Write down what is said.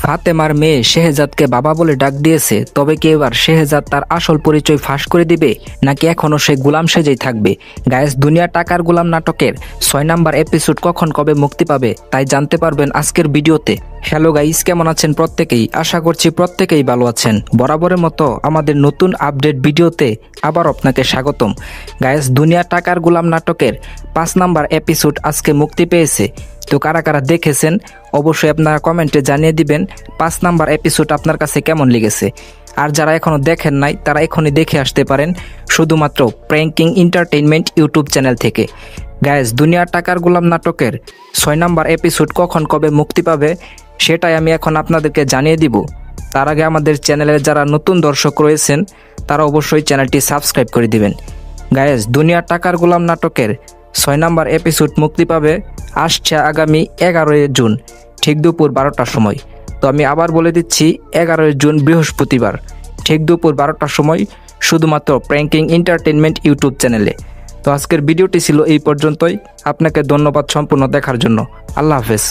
ফাতেমার মেয়ে শেহজাদকে বাবা বলে ডাক দিয়েছে, তবে কি এবার শেহজাদ তার আসল পরিচয় ফাঁস করে দিবে, নাকি এখনও সে গোলাম সেজেই থাকবে? গায়েস, দুনিয়া টাকার গোলাম নাটকের 6 নাম্বার এপিসোড কখন কবে মুক্তি পাবে তাই জানতে পারবেন আজকের ভিডিওতে। হ্যালো গাইস, কেমন আছেন প্রত্যেকেই? আশা করছি প্রত্যেকেই ভালো আছেন। বরাবরের মতো আমাদের নতুন আপডেট ভিডিওতে আবার আপনাকে স্বাগতম। গায়েস, দুনিয়া টাকার গোলাম নাটকের 5 নাম্বার এপিসোড আজকে মুক্তি পেয়েছে। তো কারা কারা দেখেছেন অবশ্যই আপনারা কমেন্টে জানিয়ে দিবেন 5 নাম্বার এপিসোড আপনার কাছে কেমন লেগেছে। আর যারা এখনো দেখেন নাই তারা এখনই দেখে আসতে পারেন শুধুমাত্র প্র্যাঙ্কিং এন্টারটেইনমেন্ট ইউটিউব চ্যানেল থেকে। গায়েস, দুনিয়া টাকার গোলাম নাটকের 6 নাম্বার এপিসোড কখন কবে মুক্তি পাবে সেটাই আমি এখন আপনাদেরকে জানিয়ে দিব। তার আগে আমাদের চ্যানেলের যারা নতুন দর্শক রয়েছেন তারা অবশ্যই চ্যানেলটি সাবস্ক্রাইব করে দিবেন। গায়েস, দুনিয়া টাকার গোলাম নাটকের 6 নাম্বার এপিসোড মুক্তি পাবে আসছে আগামী 11 জুন ঠিক দুপুর 12টার সময়। তো আমি আবার বলে দিচ্ছি, 11 জুন বৃহস্পতিবার ঠিক দুপুর 12টার সময় শুধুমাত্র প্র্যাঙ্কিং এন্টারটেইনমেন্ট ইউটিউব চ্যানেলে। তো আজকের ভিডিওটি ছিল এই পর্যন্তই। আপনাকে ধন্যবাদ সম্পূর্ণ দেখার জন্য। আল্লাহ হাফেজ।